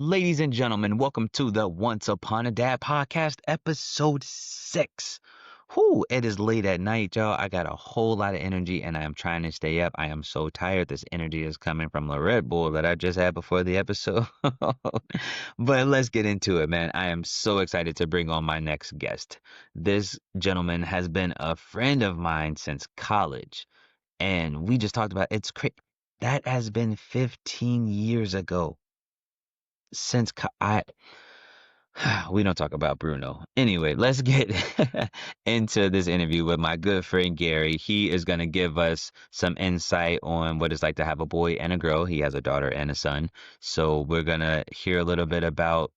Ladies and gentlemen, welcome to the Once Upon a Dad podcast, episode 6. Whew, it is late at night, y'all. I got a whole lot of energy and I am trying to stay up. I am so tired. This energy is coming from the Red Bull that I just had before the episode. But let's get into it, man. I am so excited to bring on my next guest. This gentleman has been a friend of mine since college, and we just talked about it's crazy. That has been 15 years ago since I we don't talk about Bruno. Anyway, let's get into this interview with my good friend Gary. He is going to give us some insight on what it's like to have a boy and a girl. He has a daughter and a son. So we're going to hear a little bit about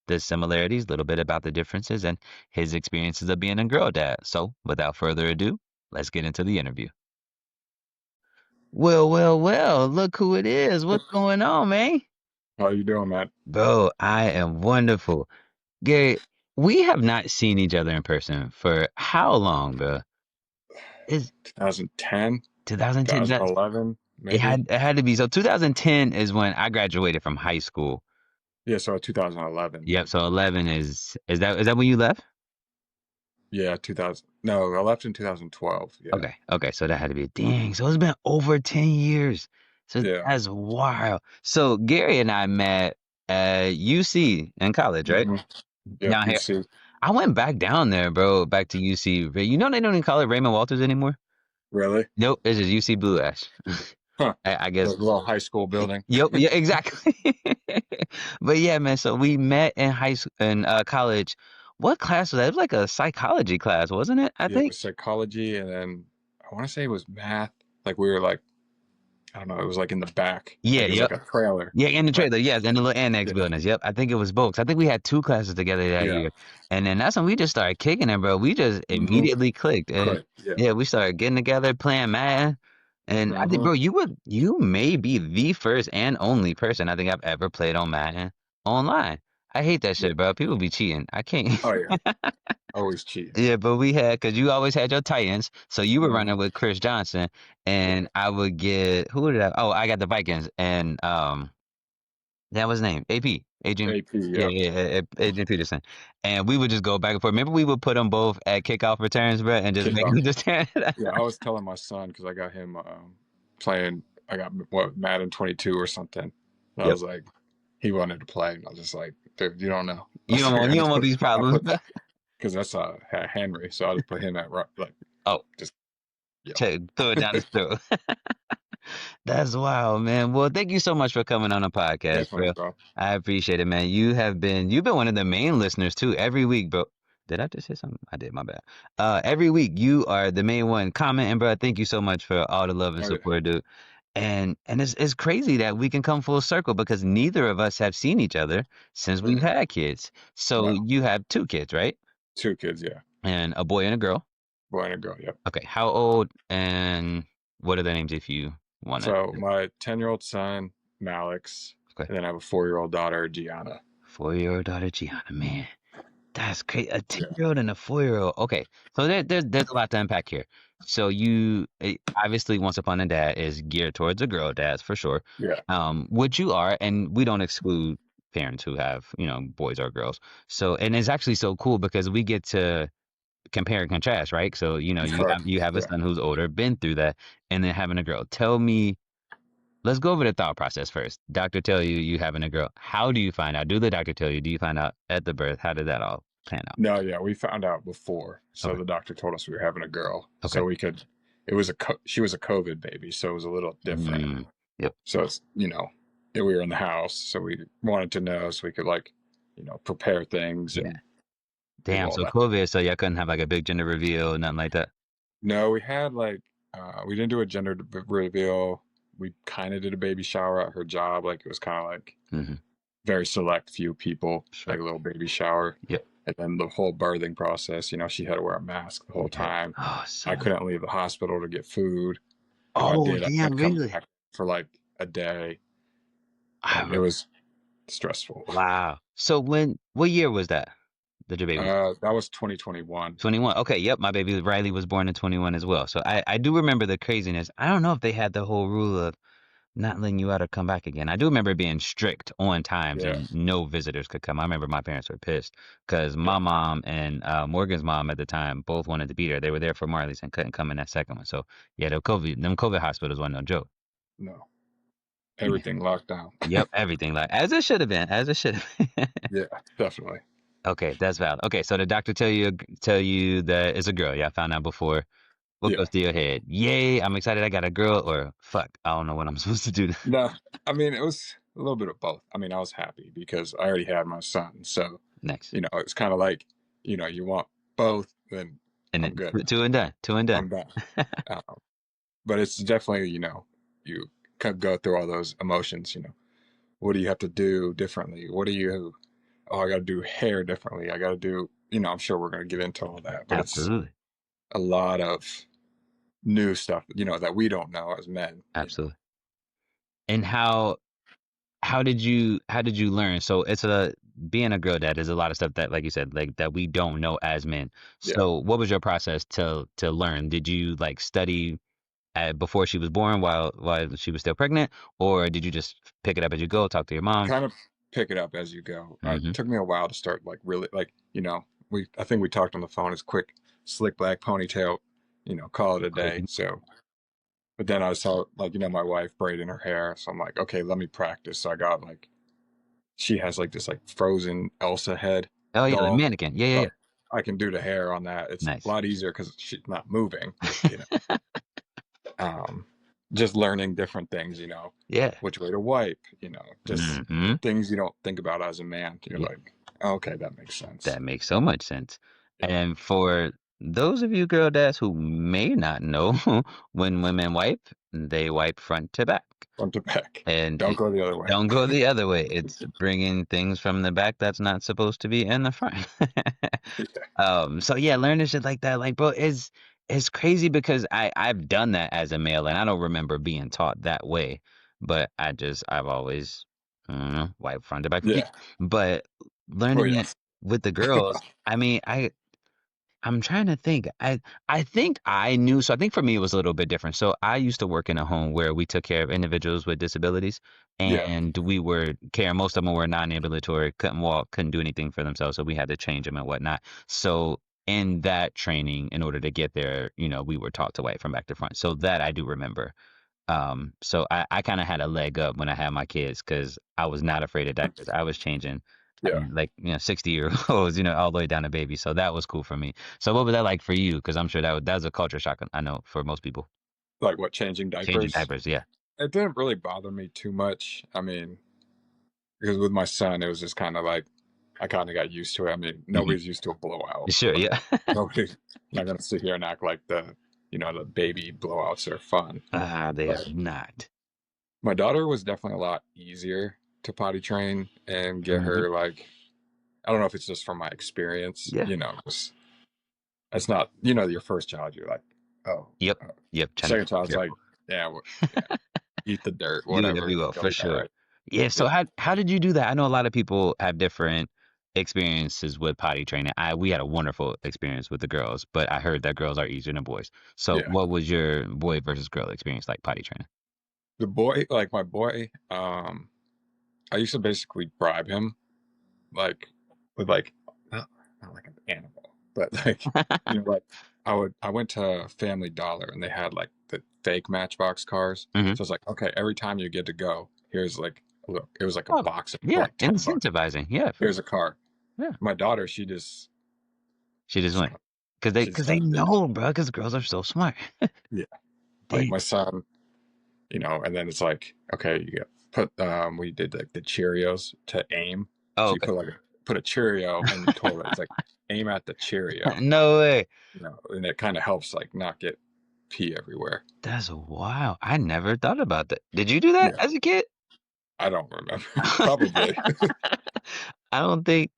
the similarities, a little bit about the differences, and his experiences of being a girl dad. So without further ado, let's get into the interview. Well, look who it is. What's going on, man? How you doing, Matt? Bro, I am wonderful. Gary, we have not seen each other in person for how long, bro? It's 2010, 2010. 2011, It maybe. had to be. So 2010 is when I graduated from high school. Yeah, so 2011. Yep. So 11 is that when you left? Yeah, 2000. No, I left in 2012. Yeah. Okay. So that had to be dang. So it's been over 10 years. So Yeah. that's wild. So Gary and I met at UC in college, right? hmm Yep, Down you here. see. I went back down there, bro. Back to UC. You know they don't even call it Raymond Walters anymore. Really? Nope, it's just UC Blue Ash. Huh. I The guess. little high school building. Yep, yeah, exactly. But yeah, man. So we met in high school, in college. What class was that? It was like a psychology class, wasn't it? I Yeah, it think. was psychology, and then I want to say it was math. Like we were like, I don't know, it was like in the back. Yeah, Like it was yep. like a trailer. Yeah, in the But trailer, yes, in the little annex yeah, buildings. Yep, I think it was both. 'Cause I think we had two classes together that yeah. year, and then that's when we just started kicking it, bro. We just hmm immediately clicked, and Correct. Yeah. yeah, we started getting together, playing Madden. And I think, hmm bro, you may be the first and only person I think I've ever played on Madden online. I hate that Yeah. shit, bro. People be cheating. I can't. Oh yeah. Always cheating. Yeah, but because you always had your Titans, so you were hmm running with Chris Johnson, and Yeah. I would get who did I? Oh, I got the Vikings, and that was his name, AP, Adrian. AP. Yeah, Yep. Adrian Peterson, and we would just go back and forth. Remember, we would put them both at kickoff returns, bro, and just make Kickoff. them just. Yeah, I was telling my son because I got him playing. I got what Madden 22 or something. And I Yep. was like, he wanted to play, and I was just like, dude, you don't know. I You was don't like, want you don't want these I problems. put because that's Henry, so I just put him at like Oh, just yeah, to throw it down his throat. That's wild, man. Well, thank you so much for coming on the podcast, definitely, bro. bro. I appreciate it, man. You've been one of the main listeners too every week, bro. Did I just say something? I did, my bad. Every week you are the main one commenting, bro. Thank you so much for all the love and Oh yeah, support, dude. And it's crazy that we can come full circle because neither of us have seen each other since we've Mm-mm. had kids. So No, you have two kids, right? 2 kids, yeah, And a boy and a girl. boy and a girl, yep. Okay, how old and what are their names if you want to? So my 10-year-old son Malix, Okay. and then I have a 4-year-old daughter Gianna. 4-year-old daughter Gianna, man. That's crazy. A Yeah. 10-year-old and a 4-year-old. Okay. So there's a lot to unpack here. So obviously Once Upon a Dad is geared towards the girl dads for sure. Yeah. Which you are, and we don't exclude parents who have, boys or girls. So, and it's actually so cool because we get to compare and contrast, right? So, you Correct. have a Yeah. son who's older, been through that, and then having a girl. Tell me, let's go over the thought process first. Doctor tell you having a girl. How do you find out? Do the doctor tell you? Do you find out at the birth? How did that all pan out? No, yeah, we found out before. So Okay. the doctor told us we were having a girl, Okay. so we could. It was she was a COVID baby, so it was a little different. Mm, yep. So it's we were in the house, so we wanted to know so we could prepare things Yeah. and do Damn. all So that. COVID. So y'all couldn't have like a big gender reveal, nothing like that. No, we had we didn't do a gender reveal. We kind of did a baby shower at her job. Like it was kind of like Hmm. very select few people, Sure. like a little baby shower. Yep. And then the whole birthing process, she had to wear a mask the whole Yeah. time. Oh, I so. couldn't leave the hospital to get food. If I Oh, did, I had damn. to come Really? back for like a day, and I, it was stressful. wow. So what year was that? That your baby? That was 2021. 21. Okay. Yep. My baby Riley was born in 21 as well. So I do remember the craziness. I don't know if they had the whole rule of not letting you out or come back again. I do remember being strict on times Yeah, and no visitors could come. I remember my parents were pissed because yeah, my mom and Morgan's mom at the time both wanted to be there. They were there for Marley's and couldn't come in that second one. So yeah, them COVID hospitals wasn't no joke. no, Yeah. everything locked down. Yep, everything like as it should have been, as it should have been. Yeah, definitely. Okay, that's valid. Okay, so the doctor tell you that it's a girl. Yeah, I found out before. What Yeah. goes through your head? Yay, I'm excited I got a girl, or fuck, I don't know what I'm supposed to do. No, I mean, it was a little bit of both. I mean, I was happy because I already had my son. So, Next. it's kind of like, you want both, then And I'm then good. two and done. Two and done. I'm done. But it's definitely, you kind of go through all those emotions, what do you have to do differently? Oh, I got to do hair differently. I got to do, I'm sure we're going to get into all that, but it's Absolutely. a lot of new stuff, that we don't know as men. Absolutely. And how did you learn? So it's a being a girl dad is a lot of stuff that, like you said, like that we don't know as men. Yeah. So what was your process to learn? Did you like study before she was born while she was still pregnant, or did you just pick it up as you go, talk to your mom? Kind of pick it up as you go. It Mm-hmm. took me a while to start like really like, I think we talked on the phone. It's quick, slick black ponytail, call it a day. So, but then I saw like, my wife braiding her hair. So I'm like, okay, let me practice. So I got like, she has like this like frozen Elsa head Oh yeah, the doll. mannequin. Yeah, yeah, So yeah. I can do the hair on that. It's a Nice. lot easier because she's not moving, you know. Um, just learning different things, Yeah. which way to wipe, just Mm-hmm. things you don't think about as a man. You're Yeah. like, okay, that makes sense. That makes so much sense. Yeah, And for those of you girl dads who may not know, when women wipe, they wipe front to back. front to back. And Don't go the other way. don't go the other way. It's bringing things from the back that's not supposed to be in the front. Yeah, So yeah, learning shit like that, like bro, is crazy because I've done that as a male and I don't remember being taught that way. But I've always wiped front to back for yeah. keeps. But Well, learning yeah, it with the girls, I mean, I'm trying to think. I think I knew. So I think for me it was a little bit different. So I used to work in a home where we took care of individuals with disabilities, yeah, and we were care. Most of them were non-ambulatory, couldn't walk, couldn't do anything for themselves, so we had to change them and whatnot. So in that training, in order to get there, we were taught to wipe from back to front. So that I do remember. So I kind of had a leg up when I had my kids because I was not afraid of diapers. I was changing. I yeah. mean, like 60-year-olds, all the way down to baby. So that was cool for me. So what was that like for you? Because I'm sure that was a culture shock. I know for most people, Like what, changing changing diapers? diapers. Yeah. It didn't really bother me too much. I mean, because with my son, it was just kind of like I kind of got used to it. I mean, Hmm. nobody's used to a blowout, Sure. but Yeah. nobody's not gonna sit here and act like the baby blowouts are fun. They are But not. my daughter was definitely a lot easier to potty train and get Hmm. her like I don't know if it's just from my experience, Yeah. it's not your first child. You're like, oh, Yep. uh, Yep. Trying to second be child's like, careful. yeah, yeah, eat the dirt, Do whatever whatever, you will, it'll for be all sure. right. Yeah. So Yeah, how did you do that? I know a lot of people have different experiences with potty training. We had a wonderful experience with the girls, but I heard that girls are easier than boys. So yeah. what was your boy versus girl experience like potty training? The boy, like my boy, I used to basically bribe him, like with like not like an animal, but like like I went to Family Dollar and they had like the fake Matchbox cars. Hmm. So it's like, okay, every time you get to go, here's like look, it was like a Oh, box for yeah, like $10. incentivizing. Yeah, for Here's sure. a car. Yeah, My daughter, she just she just she's went kind of because they she's because they kind of did it. know, bro. Because girls are so smart. Yeah. Like Damn. my son, and then it's like, okay, you get put we did like the Cheerios to aim. Oh, So you okay. put a Cheerio in the toilet. It's like aim at the Cheerio, No way. and it kind of helps like not get pee everywhere. That's wild. I never thought about that. Did you do that Yeah. as a kid? I don't remember. Probably. I don't think.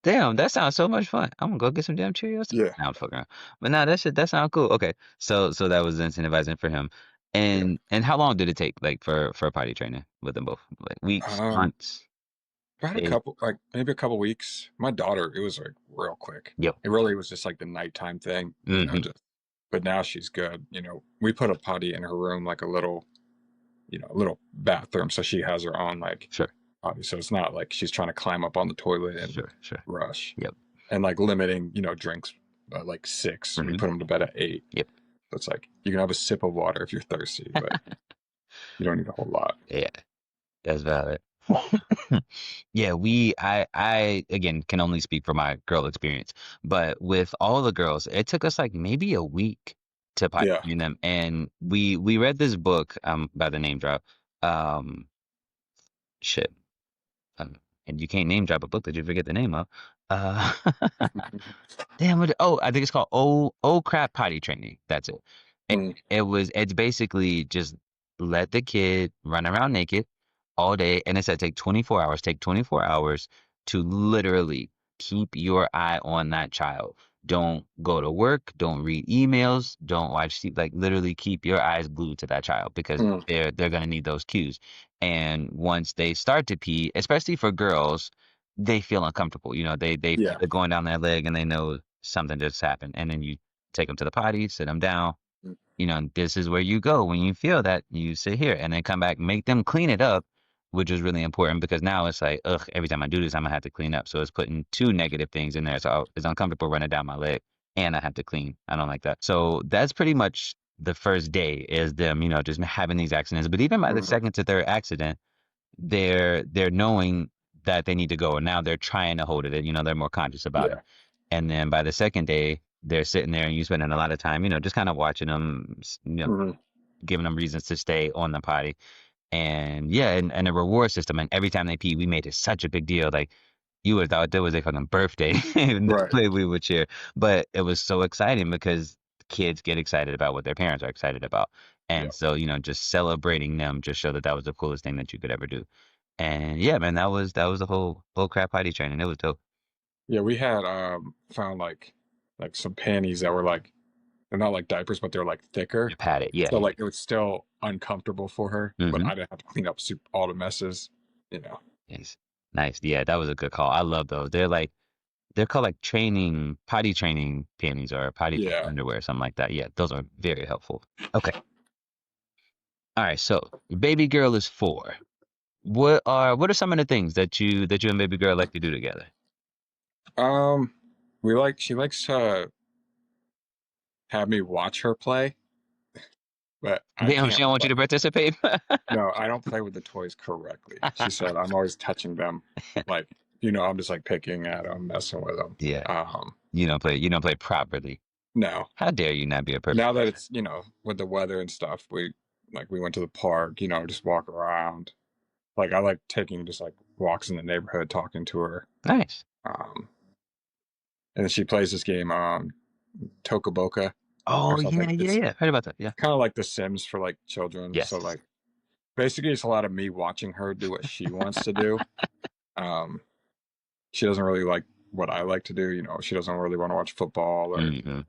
Damn, that sounds so much fun. I'm gonna go get some damn Cheerios. Yeah. Now I'm fucking around. But now that sounds cool. Okay, so that was incentivizing for him. Yeah. And how long did it take, like for potty training with them both? Like weeks, Um, months, about a days? couple, like maybe a couple weeks. My daughter, it was like real quick. Yep. It really was just like the nighttime thing, Hmm. just, but now she's good. We put a potty in her room, like a little, a little bathroom, so she has her own like Sure. obviously, so it's not like she's trying to climb up on the toilet and Sure. Sure. rush, Yep. and like limiting drinks like 6. We Hmm. put them to bed at 8. Yep. So it's like you can have a sip of water if you're thirsty, but you don't need a whole lot. Yeah, that's valid. Yeah, I again can only speak for my girl experience, but with all the girls, it took us like maybe a week to potty Yeah. train them, and we read this book by the name drop, um shit, um, and you can't name drop a book that you forget the name of, uh damn it. Oh, I think it's called Oh Crap Potty Training. That's it. And Mm, it's basically just let the kid run around naked all day. And it said take 24 hours. Take 24 hours to literally keep your eye on that child. Don't go to work. Don't read emails. Don't watch like literally keep your eyes glued to that child because mm, they're gonna need those cues. And once they start to pee, especially for girls, they feel uncomfortable. They feel yeah. it going down their leg and they know something just happened. And then you take them to the potty, sit them down. Mm, This is where you go when you feel that. You sit here and then come back, make them clean it up, which is really important because now it's like, ugh, every time I do this, I'm gonna have to clean up. So it's putting two negative things in there. So it's uncomfortable running down my leg and I have to clean. I don't like that. So that's pretty much the first day is them, just having these accidents. But even by the mm, second to third accident, they're knowing that they need to go and now they're trying to hold it. They're more conscious about it. yeah. And then by the second day, they're sitting there and you spending a lot of time, just kind of watching them, Mm, giving them reasons to stay on the potty. And yeah, and a reward system. And every time they pee, we made it such a big deal. Like you would have thought that was a fucking birthday in the right. way we would cheer. But it was so exciting because kids get excited about what their parents are excited about. Yeah. And so, just celebrating them just showed that that was the coolest thing that you could ever do. And yeah, man, that was the whole crap potty training. It was dope. Yeah, we had found like some panties that were like they're not like diapers, but they're like thicker. You pat it. Yeah, So yeah. like it was still uncomfortable for her, but Mm-hmm. I didn't have to clean up all the messes, you know. Nice. Nice. Yeah, that was a good call. I love those. They're called like potty training panties or potty training Yeah. underwear, something like that. Yeah, those are very helpful. Okay. All right. So your baby girl is 4. What are some of the things that you and baby girl like to do together? Um she likes to have me watch her play, but I Damn, she can't don't want play. you to participate. No, I don't play with the toys correctly. She said I'm always touching them. Like, I'm just like picking at them, messing with them. Yeah, you don't play properly. No. How dare you not be a perfect Now that parent? it's, with the weather and stuff, we went to the park, just walk around. Like I like taking just like walks in the neighborhood, talking to her. Nice. Um, and then she plays this game, Tokaboka or Oh yeah, something. yeah, It's yeah. Heard about that. Yeah. kind of like The Sims for like children. So Yes. like basically, it's a lot of me watching her do what she wants to do. Um, she doesn't really like what I like to do. She doesn't really want to watch football or Hmm.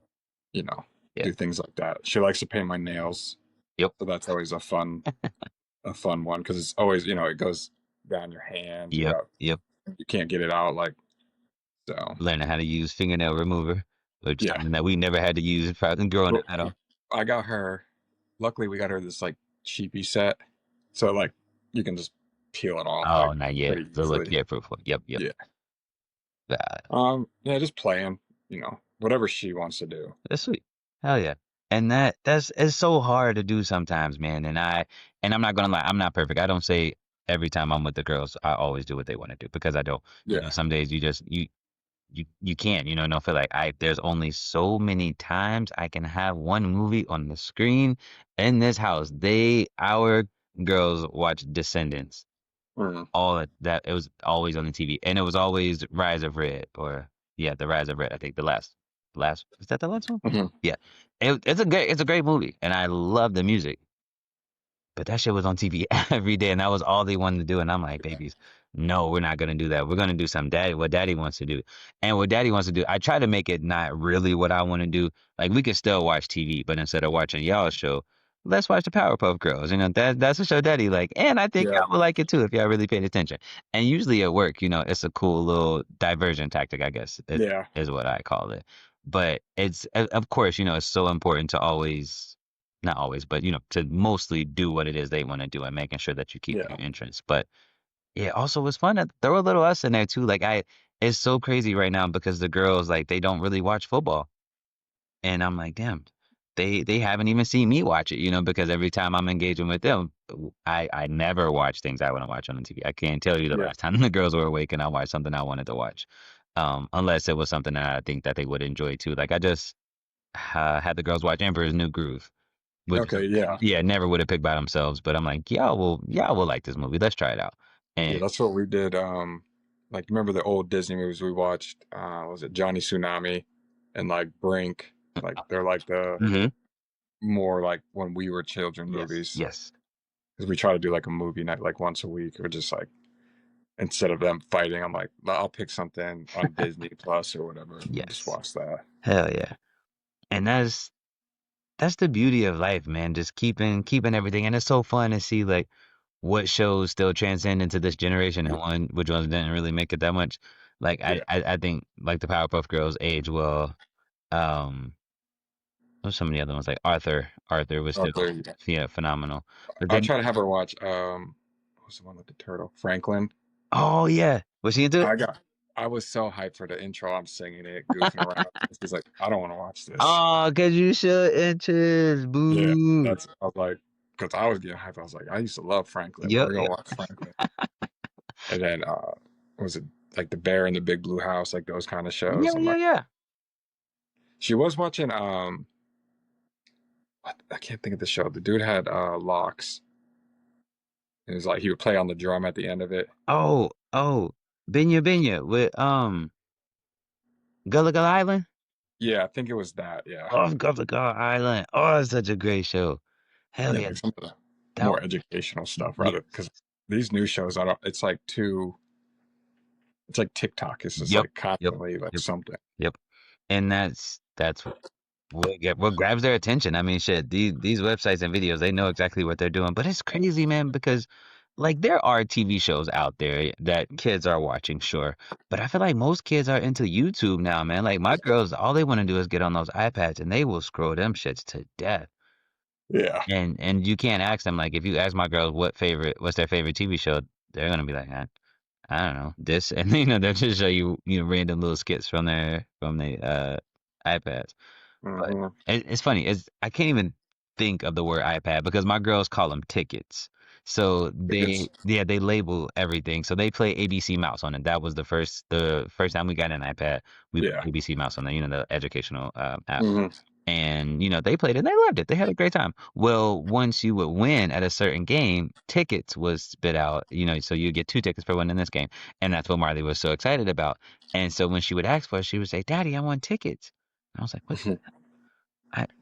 you know Yeah. do things like that. She likes to paint my nails, Yep. so that's always a fun one because it's always it goes down your hands. Yep. Yep. You can't get it out like so. Learning how to use fingernail remover, which is Yeah. something that we never had to use probably growing up Well, at all. I got her. Luckily, we got her this like cheapy set, so like you can just peel it off Oh, like not yet. pretty The look, easily. yeah, proof. Yep, yep. Yeah. Uh, Yeah, just playing. Whatever she wants to do. that's sweet. Hell yeah. And that's it's so hard to do sometimes, man. And I'm not gonna lie, I'm not perfect. I don't say every time I'm with the girls, I always do what they want to do because I don't. Yeah. Some days you can't, and I feel like there's only so many times I can have one movie on the screen in this house. Our girls watch Descendants. Mm, That it was always on the TV, and it was always Rise of Red, or yeah, the Rise of Red. I think the last is that the last one? mhm. Yeah, it's a great movie, and I love the music. But that shit was on TV every day, and that was all they wanted to do. And I'm like, babies, no, we're not gonna do that. We're gonna do what daddy wants to do. And what daddy wants to do, I try to make it not really what I want to do. Like we can still watch TV, but instead of watching y'all's show, let's watch the Powerpuff Girls. That's a show daddy like, and I think Yeah. y'all would like it too if y'all really paid attention. And usually at work, it's a cool little diversion tactic, I guess, Yeah. is what I call it. But of course, it's so important to always not always, but to mostly do what it is they want to do and making sure that you keep Yeah. your interest. But yeah, also it was fun to throw a little us in there too. Like it's so crazy right now because the girls like they don't really watch football. And I'm like, damn, they haven't even seen me watch it, because every time I'm engaging with them, I never watch things I want to watch on the TV. I can't tell you the Yeah. last time the girls were awake and I watched something I wanted to watch, unless it was something that I think that they would enjoy too. Like I just had the girls watch Emperor's New Groove, which is Okay. Yeah. yeah, never would have picked by themselves, but I'm like, y'all will like this movie. Let's try it out. Yeah. And That's what we did. Like remember the old Disney movies we watched? Was it Johnny Tsunami and like Brink? Like they're like the mhm. more like when we were children Yes, movies. yes, Because we try to do like a movie night like once a week, or just like instead of them fighting, I'm like, I'll pick something on Disney Plus or whatever, and we'll just yes, watch that. hell yeah. And that's the beauty of life, man. Just keeping everything, and it's so fun to see like what shows still transcend into this generation and which ones didn't really make it that much. Like Yeah. I think like the Powerpuff Girls age well. Um, what's some of the other ones like Arthur? Arthur was Oh, still there you go. yeah phenomenal. But I then try to have her watch. What was the one with the turtle? Franklin. oh yeah, was she into it? I got. I was so hyped for the intro. I'm singing it, goofing around. She's like, I don't want to watch this. Oh, cause you should interest, Yeah, boo. that's. I was like, because I was getting hyped. I was like, I used to love Franklin. Yep, We're gonna yep. watch Franklin. And then, was it like the Bear in the Big Blue House? Like those kind of shows. Yeah, I'm yeah, like, yeah. she was watching. I can't think of the show. The dude had locks. It was like he would play on the drum at the end of it. Oh, Binya with Gullah Gullah Island. Yeah, I think it was that. Yeah, Oh, Gullah Gullah Island. Oh, it's such a great show. Hell yeah, yeah. like some of the That more educational stuff rather yes. because these new shows, I don't. It's like too. It's like TikTok. It's just Yep. like Yep. constantly like Yep. something. Yep. And that's what grabs their attention. I mean, shit, these websites and videos, they know exactly what they're doing. But it's crazy, man, because like there are TV shows out there that kids are watching, sure. But I feel like most kids are into YouTube now, man. Like my girls, all they want to do is get on those iPads and they will scroll them shits to death. Yeah. And you can't ask them like if you ask my girls what's their favorite TV show, they're gonna be like, I don't know, this and they'll just show you, random little skits from their iPads. But Hmm. it's funny. I can't even think of the word iPad because my girls call them tickets. So Tickets. they label everything. So they play ABC Mouse on it. That was the first time we got an iPad. We put Yeah. ABC Mouse on there, the educational app. Hmm. And they played it. And they loved it. They had a great time. Well, once you would win at a certain game, tickets was spit out. So you get 2 tickets for winning this game, and that's what Marley was so excited about. And so when she would ask for it, she would say, "Daddy, I want tickets." And I was like, "What?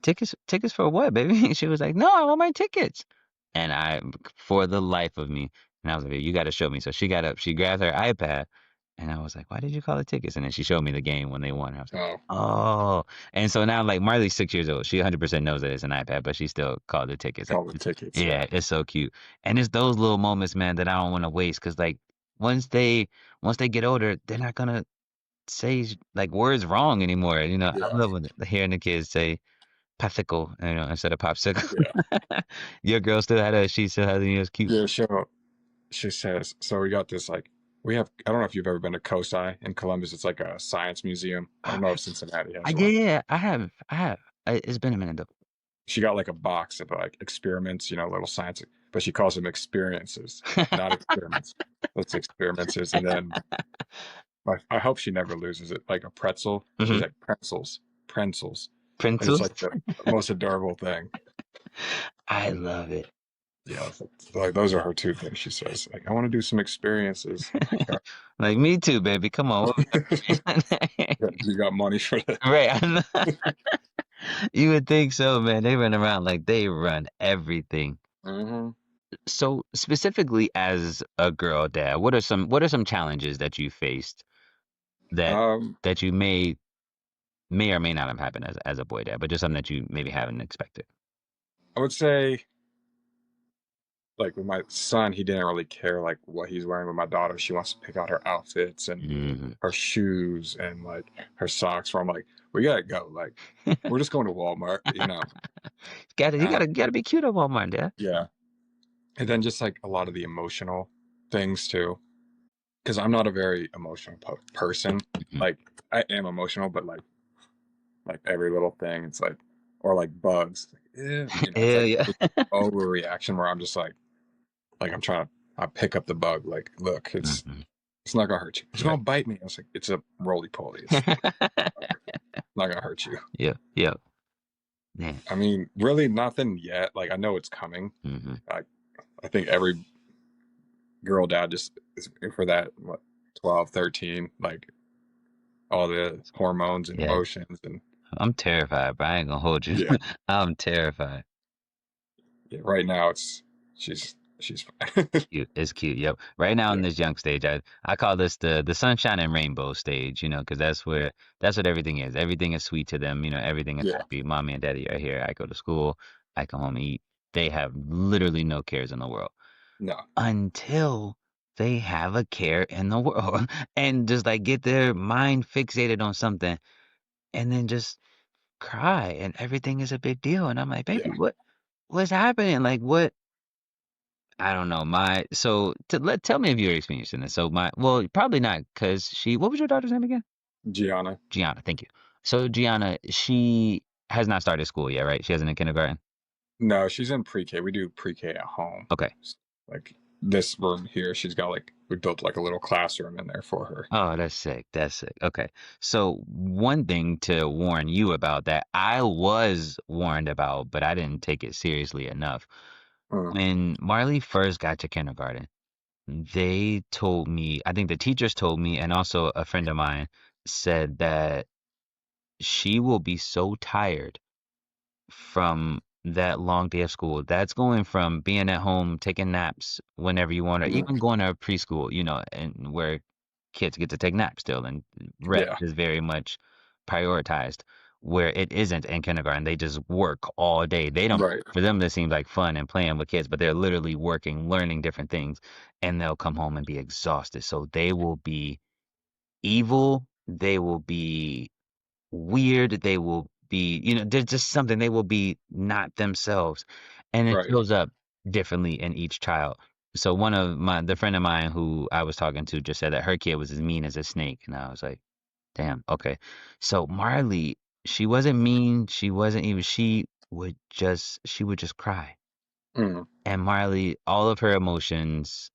Tickets for what, baby?" She was like, "No, I want my tickets." And for the life of me, and I was like, "You got to show me." So she got up, she grabbed her iPad, and I was like, "Why did you call it tickets?" And then she showed me the game when they won. I was like, Oh, "Oh!" And so now, like Marley's 6 years old, she 100% knows that it's an iPad, but she still called it tickets. call the tickets. Yeah, Yeah. it's so cute, and it's those little moments, man, that I don't want to waste. Cause like once they once they get older, they're not gonna say like words wrong anymore. I Yeah. love hearing the kids say popsicle, instead of popsicle. Yeah. Your girl she still had it was cute. Yeah. She says, so we got this like we have. I don't know if you've ever been to COSI in Columbus. It's like a science museum. I Oh, don't know if Cincinnati has yeah, one. yeah, I have. It's been a minute though. She got like a box of like experiments, little science, but she calls them experiences, not experiments. It's experiences. And then I hope she never loses it. Like a pretzel. She's Hmm. like pretzels. And it's Princess, like the most adorable thing. I love it. Yeah. Like those are her two things. She says, like, I want to do some experiences. Like, Like me too, baby. Come on, what we got? yeah, you got money for that. Right? I know. You would think so, man. They run around like they run everything. Hmm. So specifically as a girl dad, what are some challenges that you faced that Um, that you may or may not have happened as a boy dad, but just something that you maybe haven't expected? I would say like with my son, he didn't really care like what he's wearing. With my daughter, she wants to pick out her outfits and Hmm. her shoes and like her socks. Where I'm like, we gotta go. Like, we're just going to Walmart, you know. You Uh, gotta be cute at Walmart, yeah. yeah, and then just like a lot of the emotional things too, because I'm not a very emotional person. Mhm. Like, I am emotional, but like every little thing, it's like, or like bugs, like, you know, it's Yeah, like yeah. this overreaction where I'm just like I'm trying to, I pick up the bug, like, look, Mhm. it's not gonna hurt you. It's Right. gonna bite me. I was like, it's a roly poly. It's not gonna hurt you. Yeah, yeah. Man. I mean, really nothing yet. Like, I know it's coming. Hmm. I I think every girl dad just is for that, what, 12, 13, like all the hormones and Yeah. emotions and I'm terrified, but I ain't gonna hold you. yeah. I'm terrified. Yeah, right now she's fine. Cute. It's cute. Yep. Right now in Yeah. this young stage, I call this the sunshine and rainbow stage, because that's what everything is. Everything is sweet to them, everything is Yeah. happy. Mommy and daddy are here. I go to school, I come home and eat. They have literally no cares in the world No. until they have a care in the world and just like get their mind fixated on something and then just cry and everything is a big deal. And I'm like, baby, Yeah. what's happening? Like what? I don't know. Tell me if you're experiencing this. Well, probably not, because what was your daughter's name again? Gianna. Gianna. Thank you. So Gianna, she has not started school yet, right? She hasn't in kindergarten. No, she's in pre-K. We do pre-K at home. Okay. Like this room here, she's got like we built like a little classroom in there for her. Oh, that's sick. That's sick. Okay. So one thing to warn you about that I was warned about, but I didn't take it seriously enough. Mm, When Marley first got to kindergarten, they told me, I think the teachers told me, and also a friend of mine said that she will be so tired from that long day of school. That's going from being at home, taking naps whenever you want, or mm, even going to preschool, and where kids get to take naps still, and rest yeah. is very much prioritized. Where it isn't in kindergarten, they just work all day. They don't, Right. for them, this seems like fun and playing with kids, but they're literally working, learning different things, and they'll come home and be exhausted. So they will be evil. They will be weird. They will be, there's just something. They will be not themselves. And it Right. shows up differently in each child. So the friend of mine who I was talking to just said that her kid was as mean as a snake. And I was like, damn, okay. So Marley, she wasn't mean. She would just cry. Mm, And Marley, all of her emotions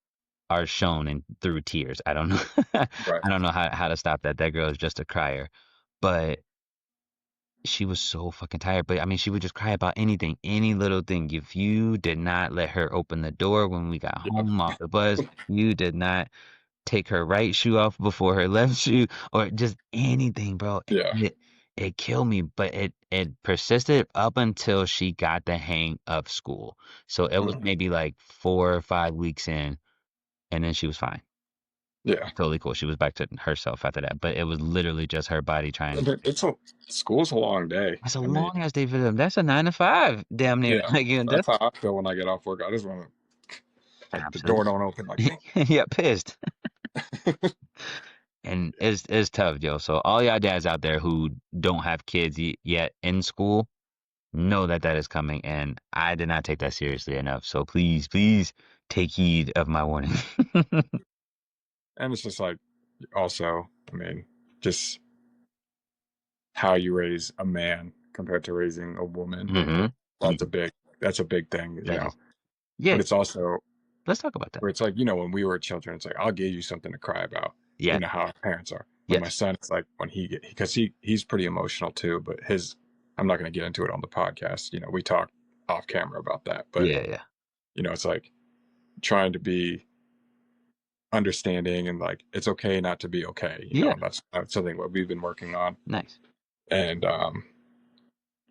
are shown through tears. I don't know. right. I don't know how to stop that. That girl is just a crier. But she was so fucking tired. But I mean, she would just cry about anything, any little thing. If you did not let her open the door when we got Yep. home off the bus, you did not take her right shoe off before her left shoe, or just anything, bro. Yeah. It killed me, but it persisted up until she got the hang of school. So it was Mm, maybe like 4 or 5 weeks in, and then she was fine. yeah. Totally cool. She was back to herself after that. But it was literally just her body trying. But it's a school's a long day. That's a I mean, long ass day for them. That's a 9 to 5, damn near. yeah. Like, That's how I feel when I get off work. I just want to like the door absolutely. don't open. Like, dang. Yeah, pissed. And it's tough, yo. So all y'all dads out there who don't have kids yet in school, know that that is coming. And I did not take that seriously enough. So please, please take heed of my warning. And it's just like also, I mean, just how you raise a man compared to raising a woman. Hmm. That's a big that's a big thing, you That know. is, yeah. But it's also Let's talk about that. where it's like, you know, when we were children, it's like I'll give you something to cry about. You Yes, know how our parents are. When my yes, son, it's like when because he's pretty emotional too, but his I'm not going to get into it on the podcast. You know, we talk off camera about that, but yeah, yeah, you know, it's like trying to be understanding and like it's okay not to be okay. You know, yeah. and that's something what we've been working on. Nice. And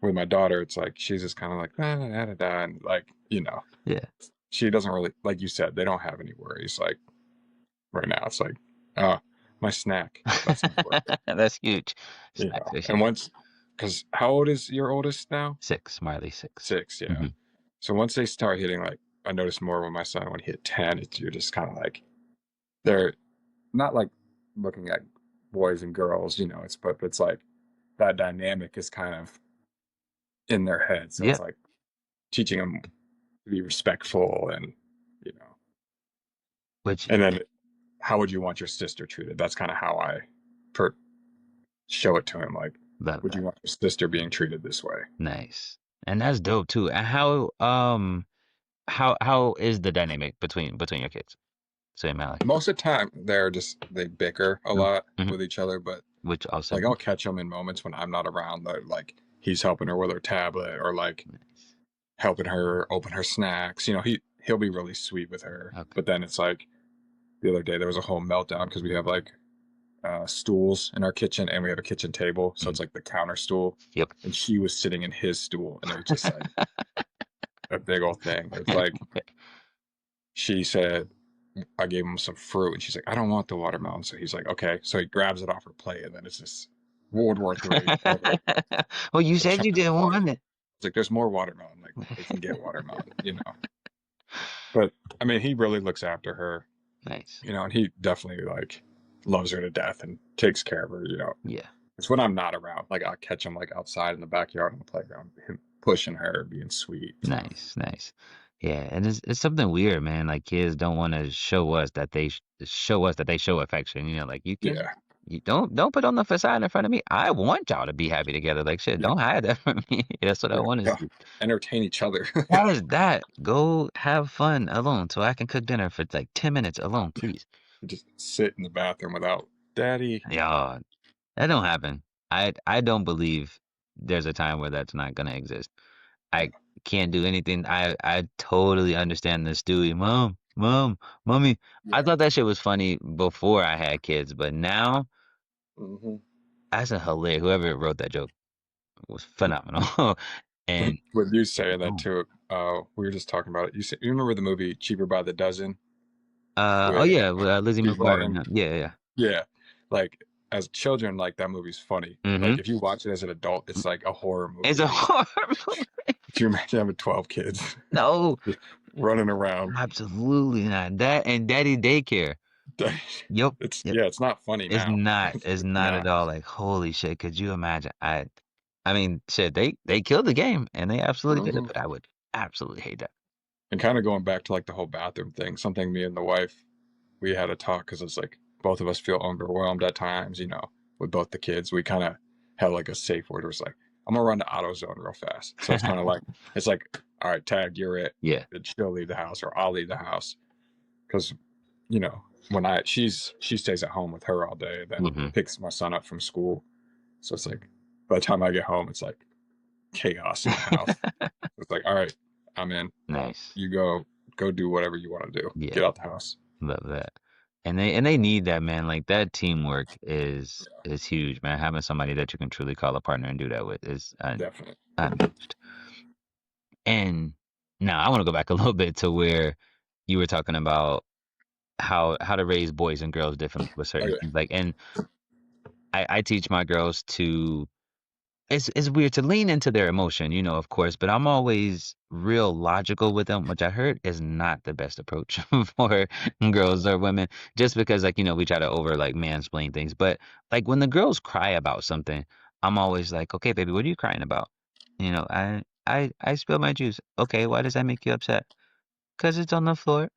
with my daughter, it's like she's just kind of like da, da, da, da, and like you know, Yeah. she doesn't really like you said they don't have any worries. Like right now, it's like uh my snack that's important. That's huge. You Snacks know, are and huge. once because how old is your oldest now? 6, Marley 6. 6, yeah. Hmm. So once they start hitting like I noticed more with my son when he hit 10, you're just kind of like they're not like looking at boys and girls, you know. It's but it's like that dynamic is kind of in their head. So it's Yep. like teaching them to be respectful and, you know, Which and then how would you want your sister treated? That's kind of how I per- show it to him. Like, love would you that. want your sister being treated this way? Nice. And that's dope too. And how is the dynamic between your kids? So Malik. Most of the time, they bicker a lot Mm-hmm. with each other, but Which also like I'll catch them in moments when I'm not around. That like he's helping her with her tablet or like nice. helping her open her snacks. You know, he'll be really sweet with her, Okay. but then it's like the other day there was a whole meltdown because we have like stools in our kitchen and we have a kitchen table, so Mhm. it's like the counter stool, Yep. and she was sitting in his stool, and it was just like a big old thing. It's like she said, I gave him some fruit, and she's like, I don't want the watermelon. So he's like, okay. So he grabs it off her plate, and then it's just World War III all over Well, you the said China you didn't water. want it. It's like there's more watermelon. Like they can get watermelon, you know. But I mean, he really looks after her, Nice. you know, and he definitely like loves her to death and takes care of her, you know. Yeah. It's when I'm not around, like I'll catch him like outside in the backyard on the playground, him pushing her, being sweet, you know. Nice. Nice. Yeah, and it's something weird, man. Like kids don't want to show us that they show affection. You know, like you can Yeah, you don't put on the facade in front of me. I want y'all to be happy together. Like shit, yeah, don't hide that from me. That's what I yeah. want to Yeah. see. Entertain each other. That is that. Go have fun alone so I can cook dinner for like 10 minutes alone, please. Just sit in the bathroom without daddy. Yeah, that don't happen. I don't believe there's a time where that's not gonna exist. I can't do anything. I totally understand the Stewie. Mommy. I Yeah. thought that shit was funny before I had kids, but now Hmm. that's a hilarious. Whoever wrote that joke was phenomenal. And With you saying that oh, too, we were just talking about it. You remember the movie Cheaper by the Dozen oh with yeah, with, Lizzie Steve McGuire. Martin? And, yeah, yeah. Yeah, like as children, like that movie's funny. Mm-hmm. Like if you watch it as an adult, it's like a horror It's movie. a Because horror movie. could you imagine having 12 kids No, just running around? absolutely not. That and Daddy Daycare. Yep. It's Yep. yeah, it's not funny It's now. not. It's It's not at not. all like holy shit. Could you imagine? I mean, shit. They killed the game and they absolutely did it. Hmm. But I would absolutely hate that. And kind of going back to like the whole bathroom thing, something me and the wife we had a talk because it's like both of us feel overwhelmed at times, you know, with both the kids. We kind of have like a safe word where it's like, I'm gonna run to AutoZone real fast. So it's kind of like it's like, all right, tag, you're it. Yeah. And she'll leave the house or I'll leave the house because you know when I she stays at home with her all day, then Hmm. picks my son up from school. So it's like by the time I get home, it's like chaos in the house. It's like, all right, I'm in. Nice. You go do whatever you want to do. Yeah. Get out the house. Love that. And they need that, man. Like that teamwork is huge, man. Having somebody that you can truly call a partner and do that with is Definitely. unmatched. And now I want to go back a little bit to where you were talking about how to raise boys and girls differently with Oh certain yeah. things. Like, and I teach my girls to it's weird to lean into their emotion, of course, but I'm always real logical with them, which I heard is not the best approach for girls or women, just because like, we try to over like mansplain things. But like when the girls cry about something, I'm always like, okay, baby, what are you crying about? I spilled my juice. Okay, why does that make you upset? Because it's on the floor.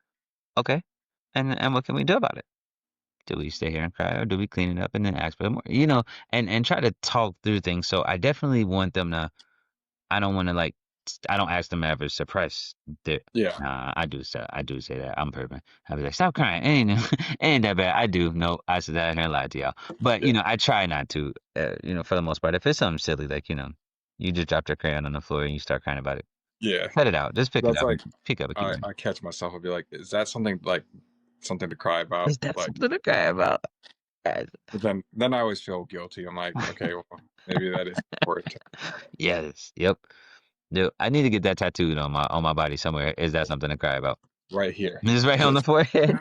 Okay. And what can we do about it? Do we stay here and cry or do we clean it up and then ask for more? And try to talk through things. So I definitely want them to I don't want to like I don't ask them to ever suppress their Yeah. nah, I do say that. I'm perfect. I be like, stop crying. It ain't ain't that bad. I do. No, I said that and lied to y'all. But Yeah. I try not to. For the most part. If it's something silly, like, you just dropped your crayon on the floor and you start crying about it. Yeah. Cut it out. Just pick it That's up and like pick up and keep going. I catch myself and be like, is that something like something to cry about? Is that Like, something to cry about? Guys? but then I always feel guilty. I'm like, okay, well, maybe that is important to Yes. Yep. Dude, I need to get that tattooed on my body somewhere. Is that something to cry about? right here. It's right on the Just forehead.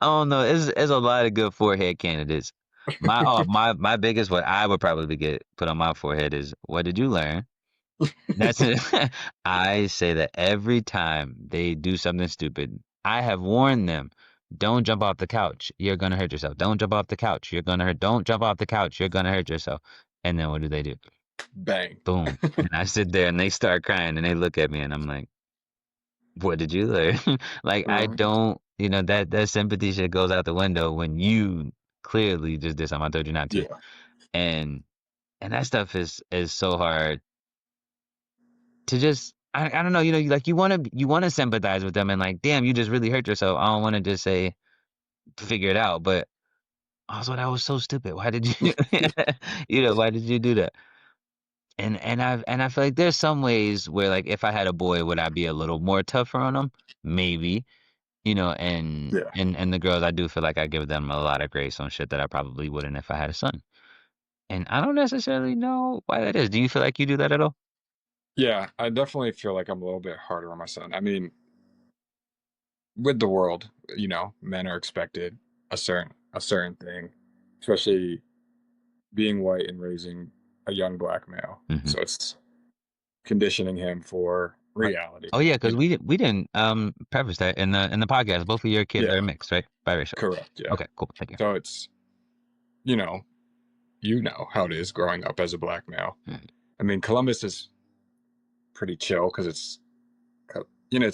I don't know. It's a lot of good forehead candidates. My biggest what I would probably get put on my forehead is what did you learn? That's it. I say that every time they do something stupid. I have warned them. Don't jump off the couch. You're gonna hurt yourself. Don't jump off the couch. You're gonna hurt. Don't jump off the couch. You're gonna hurt yourself. And then what do they do? Bang. Boom. And I sit there and they start crying and they look at me and I'm like, what did you learn? Like I Mhm. don't, that sympathy shit goes out the window when you clearly just did something I told you not to. Yeah. And that stuff is so hard to just I don't know, like you wanna sympathize with them and like, damn, you just really hurt yourself. I don't wanna just say figure it out, but also that was so stupid. Why did you why did you do that? And I feel like there's some ways where like if I had a boy, would I be a little more tougher on him? Maybe. And Yeah. and the girls, I do feel like I give them a lot of grace on shit that I probably wouldn't if I had a son. And I don't necessarily know why that is. Do you feel like you do that at all? Yeah, I definitely feel like I'm a little bit harder on my son. I mean, with the world, men are expected a certain thing, especially being white and raising a young black male. Hmm. So it's conditioning him for Right. reality. Oh yeah, You because know. we didn't preface that in the podcast. Both of your kids are Yeah, mixed, right? Biracial. correct. Yeah. Okay, cool. Thank you. So it's you know how it is growing up as a black male. Mhm. I mean, Columbus is pretty chill because it's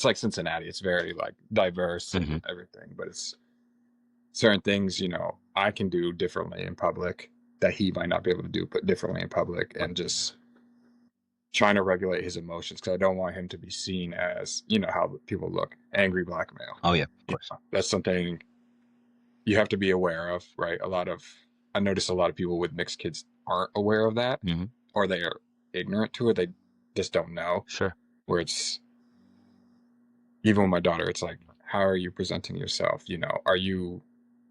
like Cincinnati. It's very like diverse and Mhm. everything, but it's certain things I can do differently in public that he might not be able to do, but differently in public, Right. and just trying to regulate his emotions because I don't want him to be seen as how people look angry black male. Oh yeah, of course. That's something you have to be aware of, right? I notice a lot of people with mixed kids aren't aware of that, Hmm. or they are ignorant to it. They just don't know. Sure. Where it's even with my daughter, it's like, how are you presenting yourself? Are you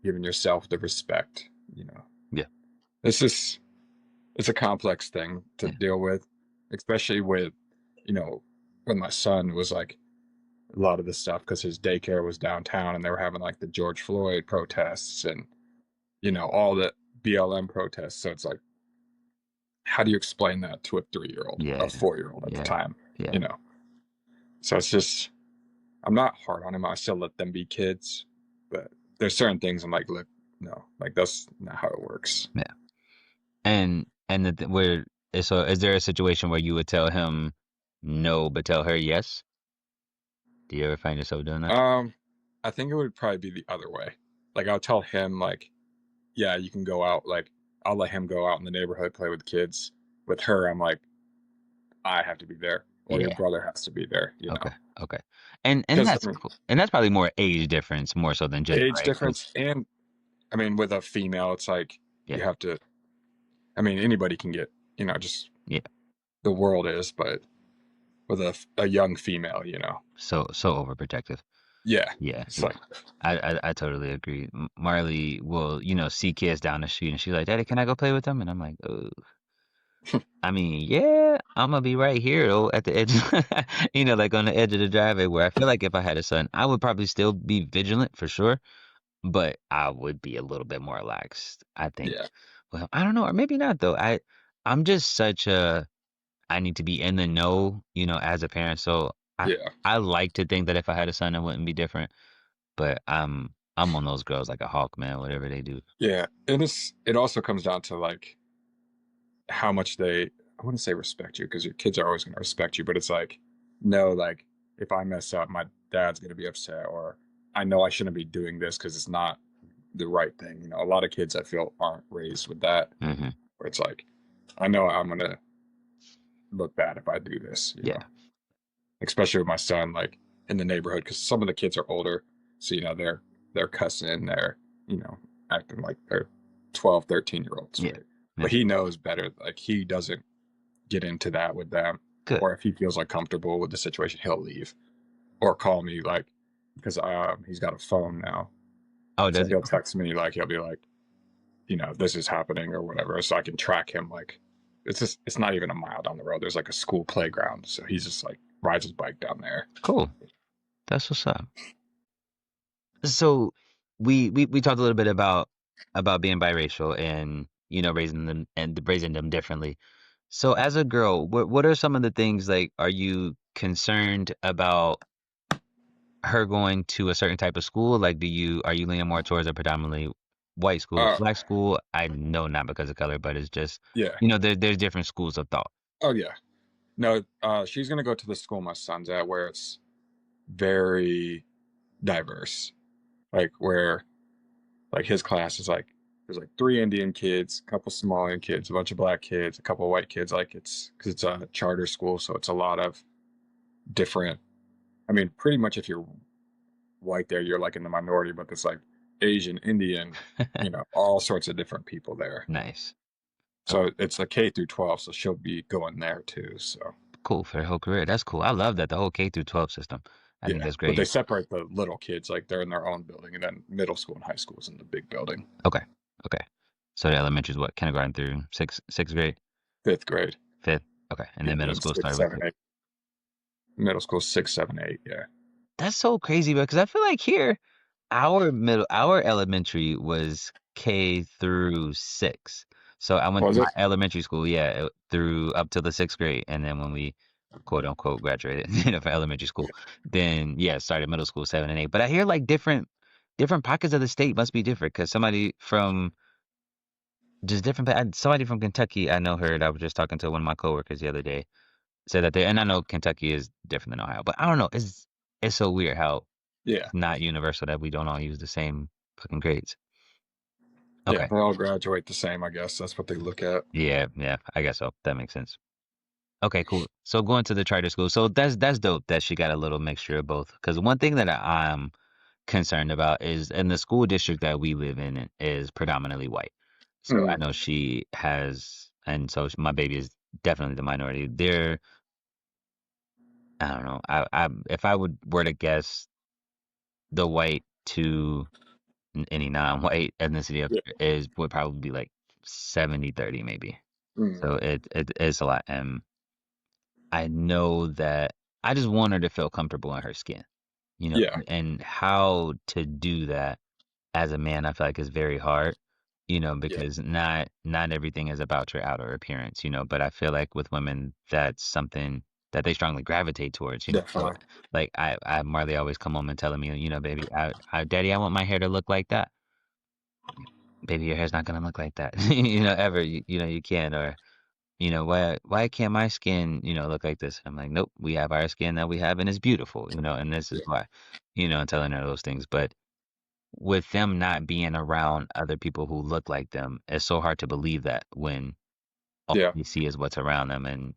giving yourself the respect? Yeah. It's just it's a complex thing to Yeah. deal with, especially you know, with my son. It was like a lot of this stuff because his daycare was downtown and they were having like the George Floyd protests and all the BLM protests. So it's like, how do you explain that to a 3-year-old, a Yeah. 4-year-old at the Yeah. time? Yeah. You know, so it's just I'm not hard on him. I still let them be kids, but there's certain things I'm like, look, no, like that's not how it works. Yeah. And where so is there a situation where you would tell him no, but tell her yes? Do you ever find yourself doing that? Um, I think it would probably be the other way. Like I'll tell him like, yeah, you can go out. Like I'll let him go out in the neighborhood play with kids. With her, I'm like, I have to be there, or your Yeah. brother has to be there. Okay. Okay. And Because I that's mean, cool. And that's probably more age difference more so than gender, age right? Because difference, and I mean, with a female, it's like yeah. you have to. I mean, anybody can get, just Yeah. the world is, but with a young female, So overprotective. yeah, Yeah. it's Yeah. like, I totally agree. Marley will, see kids down the street and she's like, "Daddy, can I go play with them?" And I'm like, "Oh, I mean, yeah, I'm gonna be right here though at the edge, like on the edge of the driveway where I feel like if I had a son, I would probably still be vigilant for sure, but I would be a little bit more relaxed, I think. yeah, Well, I don't know, or maybe not though. I'm just such a I need to be in the know, as a parent. So yeah, I like to think that if I had a son, it wouldn't be different. But I'm on those girls like a hawk, man. Whatever they do. yeah. And it also comes down to like how much I wouldn't say respect you because your kids are always going to respect you, but it's like, no, like if I mess up, my dad's going to be upset, or I know I shouldn't be doing this because it's not the right thing. A lot of kids I feel aren't raised with that, Hmm. where it's like, I know I'm going to look bad if I do this, Yeah. especially with my son, like in the neighborhood, because some of the kids are older. So, they're cussing, they're, you know, acting like they're 12, 13-year olds, Yeah. right? Yeah. But he knows better. Like he doesn't get into that with them. Good. Or if he feels uncomfortable with the situation, he'll leave or call me like because he's got a phone now, Oh, so does he? he'll Okay. text me like he'll be like, this is happening or whatever, so I can track him. Like it's not even a mile down the road. There's like a school playground, so he's just like rides his bike down there. Cool. That's what's up. So we talked a little bit about being biracial and raising them differently. So as a girl, what are some of the things like are you concerned about her going to a certain type of school? Like are you leaning more towards a predominantly white school, Uh, black school, I know not because of color, but it's just, yeah. there's different schools of thought. Oh yeah. No, she's gonna go to the school my son's at where it's very diverse. Like where like his class is like there's like three Indian kids, a couple Somalian kids, a bunch of black kids, a couple of white kids. Like it's because it's a charter school, so it's a lot of different. I mean, pretty much if you're white there, you're like in the minority, but it's like Asian, Indian, all sorts of different people there. Nice. Okay, So it's a K through 12, so she'll be going there too. So cool for her whole career. That's cool. I love that the whole K through 12 system. I think yeah, that's but they great. separate the little kids, like they're in their own building, and then middle school and high school is in the big building. Okay. Okay. So the elementary is what? Kindergarten through sixth grade, Fifth grade, fifth. Okay. And yeah, then middle then school six, started with seven, six. eight. Middle school, six, seven, eight. Yeah. That's so crazy because I feel like here our elementary was K through six. So I went to Was my it? elementary school, yeah, through up to the sixth grade, and then when we quote unquote graduated, for elementary school, then yeah, started middle school 7 and 8. But I hear like different pockets of the state must be different because somebody from just different. Somebody from Kentucky, I know her. I was just talking to one of my coworkers the other day. Said that they, and I know Kentucky is different than Ohio, but I don't know. It's so weird how Yeah. it's not universal that we don't all use the same fucking grades. Yeah. Okay. They all graduate the same, I guess. That's what they look at. Yeah, yeah, I guess so. That makes sense. Okay, cool. So going to the charter school. So that's dope that she got a little mixture of both. Because one thing that I'm concerned about is in the school district that we live in is predominantly white. So I Mm, know she has, and so my baby is definitely the minority. I don't know. I if I were to guess the white to any non-white ethnicity yeah. would probably be like 70-30 maybe. Mm, So it is a lot. And I know that I just want her to feel comfortable in her skin, yeah. and how to do that as a man, I feel like is very hard, Yeah. because not everything is about your outer appearance, but I feel like with women, that's something that they strongly gravitate towards. So Definitely. like I Marley always come home and telling me, baby, Daddy, I want my hair to look like that. Baby, your hair's not gonna look like that, ever. You can't, or why can't my skin, look like this? I'm like, nope, we have our skin that we have and it's beautiful, and this is Yeah. why, and telling her those things. But with them not being around other people who look like them, it's so hard to believe that when all Yeah. you see is what's around them, and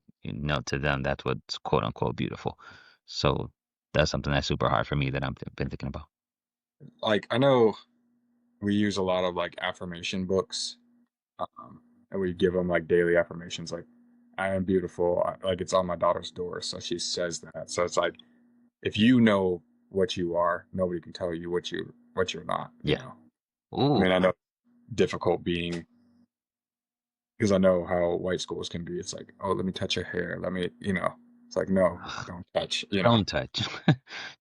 to them that's what's quote unquote beautiful. So that's something that's super hard for me that I've been thinking about. Like, I know we use a lot of like affirmation books, um, and we give them like daily affirmations, like, I am beautiful. Like, it's on my daughter's door. So she says that. So it's like, if you know what you are, nobody can tell you what you're not. Yeah. I Ooh. mean, I know difficult being because I know how white schools can be. It's like, oh, let me touch your hair. It's like, no, don't touch. Don't touch.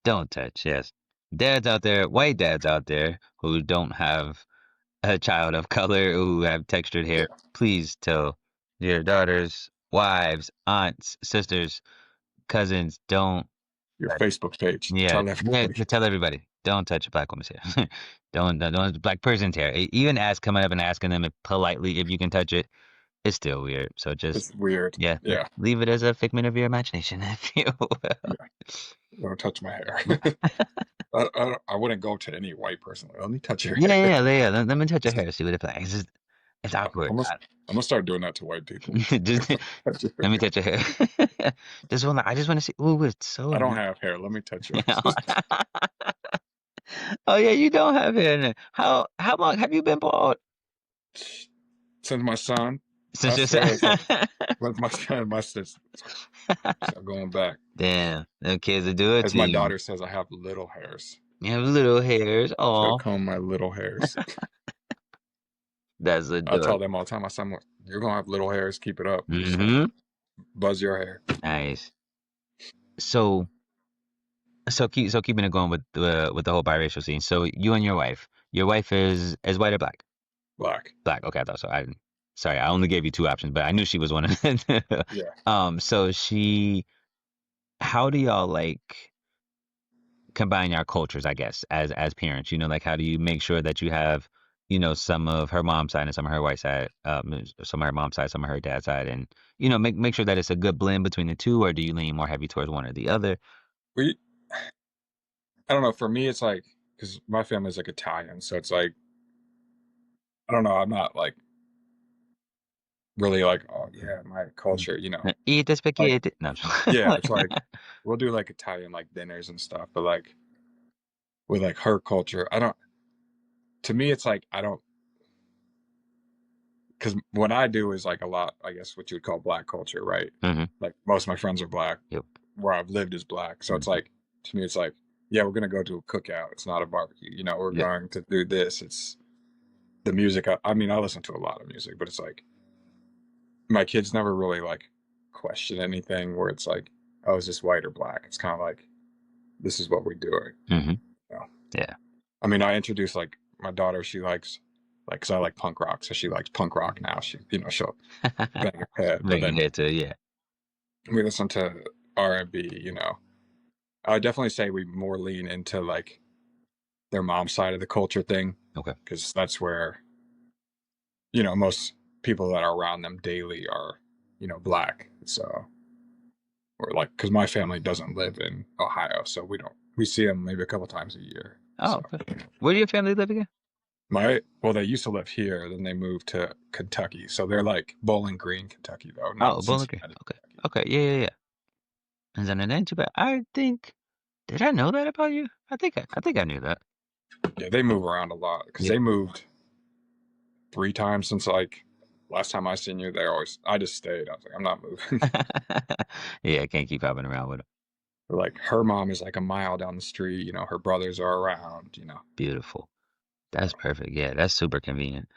Don't touch. Yes. Dads out there, white dads out there who don't have a child of color who have textured hair, Yeah. please tell your daughters, wives, aunts, sisters, cousins, don't Your touch. Facebook page. Yeah, Tell yeah, everybody. to tell everybody, don't touch a black woman's hair. Don't black person's hair. Even coming up and asking them politely if you can touch it, it's still weird. So just, It's weird. yeah, Yeah. leave it as a figment of your imagination, if you will. Yeah. Don't touch my hair. I wouldn't go to any white person. Like, let me touch your Yeah, hair. yeah, yeah. Let me touch your hair, see what it's like. It's I'm awkward. gonna, I'm gonna start doing that to white people. Just Touch your let me hair. touch your hair. I just want to see. Ooh, it's so I don't nice. have hair. Let me touch yours. Oh yeah, you don't have hair. How long have you been bald? Since my son, Since I you're swear it's like once my son, my sister start going back. damn, them kids will do it As to my you. daughter says, I have little hairs. You have little hairs. She'll Oh, comb my little hairs. that's I tell adorable. them all the time. I say, you're gonna have little hairs. Keep it up. So Mm-hmm. buzz your hair. Nice. So, keeping it going with the whole biracial scene. So you and your wife is white or black? Black. Black. Okay, I thought so. Sorry, I only gave you two options, but I knew she was one of them. Yeah. So how do y'all like combine your cultures, I guess, as parents? Like how do you make sure that you have, some of her mom's side and some of her white side, some of her mom's side, some of her dad's side, and make sure that it's a good blend between the two, or do you lean more heavy towards one or the other? We, I don't know. For me, it's like because my family's like Italian, so it's like I don't know. I'm not like really like, oh yeah, my culture, Eat the like spaghetti. No. yeah, it's like we'll do like Italian like dinners and stuff, but like with like her culture, I don't. To me, it's like I don't because what I do is like a lot, I guess, what you would call black culture, right? Hmm. Like most of my friends are black. Yep. Where I've lived is black, so it's Hmm. like to me, it's like yeah, we're gonna go to a cookout. It's not a barbecue. We're Yep. going to do this. It's the music. I mean, I listen to a lot of music, but it's like my kids never really like question anything where it's like, oh, is this white or black? It's kind of like this is what we're doing. Hmm. You know? Yeah. I mean, I introduced like my daughter. She likes like because I like punk rock, so she likes punk rock now. She'll bang her head, but Bring your then head to it, yeah. we listen to R&B. I would definitely say we more lean into like their mom's side of the culture thing Okay. because that's where most people that are around them daily are black. So or like because my family doesn't live in Ohio, so we see them maybe a couple times a year. Oh, So okay. Where do your family live again? they used to live here, then they moved to Kentucky, so they're like Bowling Green, Kentucky though, Oh, not Bowling Green. Cincinnati, Okay. Kentucky. Okay. Yeah, yeah, yeah. And then it ain't too bad. I think. Did I know that about you? I think I knew that. Yeah, they move around a lot because Yep. they moved 3 times since like last time I seen you. I just stayed. I was like, I'm not moving. Yeah, I can't keep hopping around with them. Like her mom is like a mile down the street. Her brothers are around. Beautiful. That's So perfect. Yeah, that's super convenient.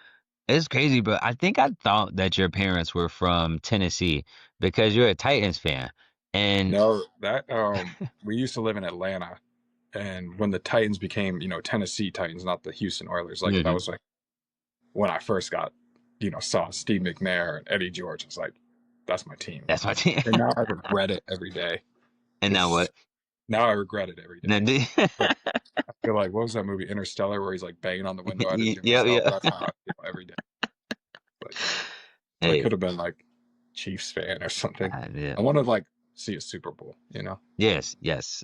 It's crazy, but I think I thought that your parents were from Tennessee because you're a Titans fan. And no, that we used to live in Atlanta, and when the Titans became Tennessee Titans, not the Houston Oilers, like that Mhm, was like when I first got saw Steve McNair and Eddie George. It's like that's my team, that's my team. and now I regret it every day And now because what? now I regret it every Now day. Like I feel like what was that movie Interstellar where he's like banging on the window at his younger Yep, self? yep. That's how I feel every day. Like so I Hey, could have been like Chiefs fan or something. yeah. I want to like see a Super Bowl. Yes, yes.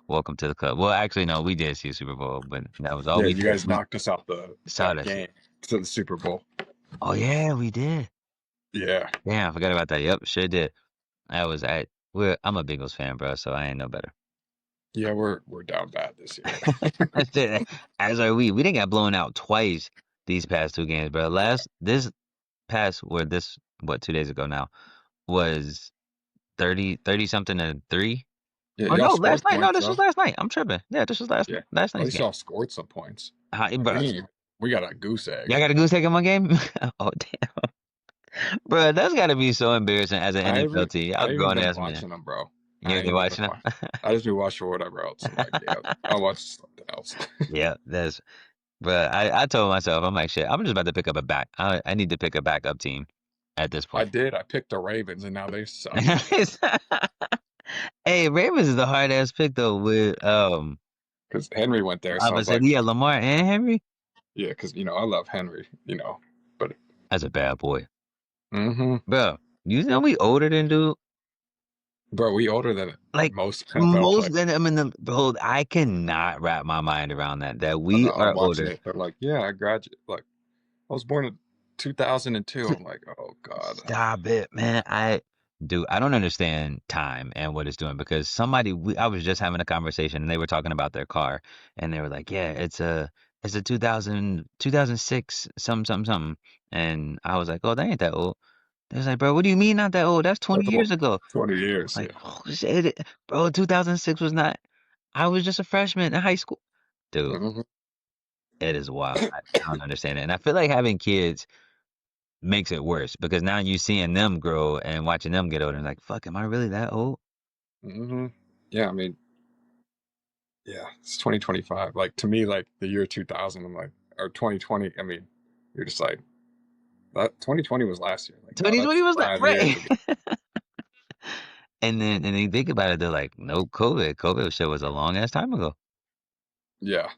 Welcome to the club. Well, actually, no, we did see a Super Bowl, but that was all Yeah, we you did. guys We knocked us out saw that this. game to the Super Bowl. Oh yeah, we did. Yeah, Yeah, I forgot about that. Yep, sure did. I was at. I'm a Bengals fan, bro, so I ain't no better. yeah, we're down bad this year. I said, as are we. We didn't get blown out twice these past two games, bro. This past, or this, what, 2 days ago now, was 30 something to three. Yeah, Or y'all no, last scored night. No, points this was though. last night. I'm tripping. Yeah, this was Yeah, last at night's least game. y'all scored some points. Like Bro, we got a goose egg. y'all got a goose egg in my game? Oh, damn. Bro, that's got to be so embarrassing as an NFL team. Y'all I haven't grown been ass man. watching them, bro. You I ain't ain't been even been watching watching. them? I just be watching whatever else. I'm like, yeah, I'll watch something else. Yeah, but I told myself, I'm like, shit, I'm just about to pick up a back. I need to pick a backup team at this I point. did. I picked the Ravens, and now they suck. Hey, Ravens is a hard ass pick though. With Because Henry went there, I so I would was say like, yeah, Lamar and Henry. yeah, because I love Henry. But That's a bad boy, hmm bro. You know we older than dude. bro, we older than Like most NFL most players. of them in the bro. I cannot wrap my mind around that. That I we know. are I'm watching older. it. They're like, yeah, I graduated. Like, I was born in 2002. I'm like, oh god. Stop it, man. I don't understand time and what it's doing because I was just having a conversation and they were talking about their car and they were like, yeah, it's a 2006 something. And I was like, oh, that ain't that old. They was like, bro, what do you mean not that old? That's 20 That's about years ago. 20 years. Like, Yeah. oh shit, bro, 2006 was not. I was just a freshman in high school. Dude, hmm it is wild. I don't understand it. And I feel like having kids makes it worse because now you seeing them grow and watching them get older and like, fuck, am I really that old? hmm Yeah. I mean, yeah. It's 2025. Like to me, like the year 2000. I'm like, or 2020. I mean, you're just like that. 2020 was last year. Like, no, 2020 that's was like 5 years right. ago. And then you think about it, they're like, no COVID. COVID shit was a long ass time ago. Yeah.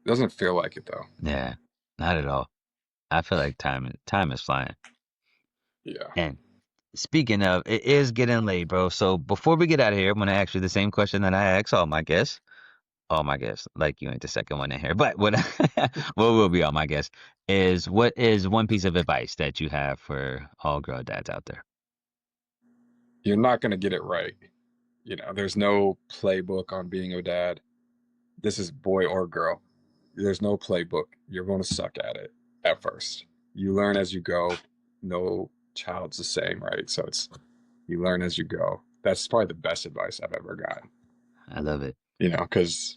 Doesn't feel like it though. Yeah. Not at all. I feel like time is flying. Yeah. And speaking of, it is getting late, bro. So before we get out of here, I'm gonna ask you the same question that I ask all my guests. All my guests, like you ain't the second one in here, but what what will be all my guests is what is one piece of advice that you have for all girl dads out there? You're not going to get it right. There's no playbook on being a dad. This is boy or girl. There's no playbook. You're going to suck at it at first. You learn as you go. No child's the same, right? So it's you learn as you go. That's probably the best advice I've ever gotten. I love it. Because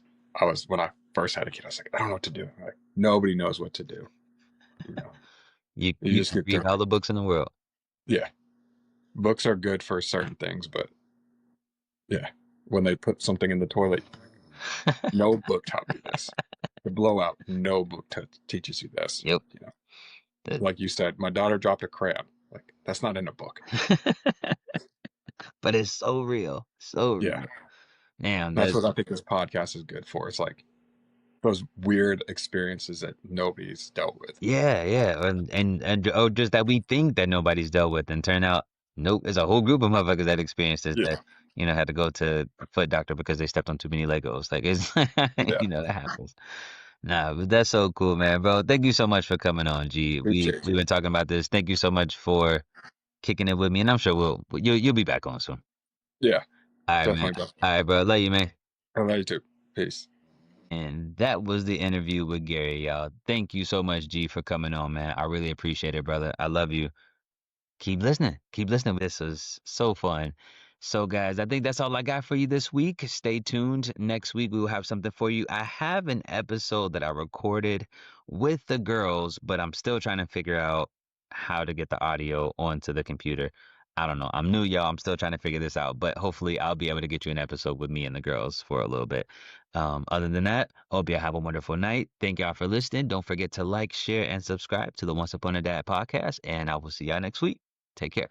when I first had a kid, I was like, I don't know what to do. Like nobody knows what to do. You know, you You just can get read through. all the books in the world. Yeah, books are good for certain things, but yeah, when they put something in the toilet, no book taught me this. The blowout, no book teaches you this. Yep. You know, The- like you said, my daughter dropped a crayon. Like that's not in a book. but it's so real, so Yeah, real. Damn, that's that's what I think this podcast is good for. It's like those weird experiences that nobody's dealt with. yeah, yeah, and oh, just that we think that nobody's dealt with, and turn out, nope, there's a whole group of motherfuckers that experienced this Yeah, that had to go to the foot doctor because they stepped on too many Legos. Like it's yeah. that happens. Nah, but that's so cool, man, bro. Thank you so much for coming on, G. Appreciate We've you. been talking about this. Thank you so much for kicking it with me, and I'm sure you'll be back on soon. Yeah, All right, man. definitely. Bro. All right, bro. Love you, man. I love you too. Peace. And that was the interview with Gary, y'all. Thank you so much, G, for coming on, man. I really appreciate it, brother. I love you. Keep listening. Keep listening. This was so fun. So, guys, I think that's all I got for you this week. Stay tuned. Next week, we will have something for you. I have an episode that I recorded with the girls, but I'm still trying to figure out how to get the audio onto the computer. I don't know. I'm new, y'all. I'm still trying to figure this out, but hopefully, I'll be able to get you an episode with me and the girls for a little bit. Other than that, hope y'all have a wonderful night. Thank y'all for listening. Don't forget to like, share, and subscribe to the Once Upon a Dad podcast, and I will see y'all next week. Take care.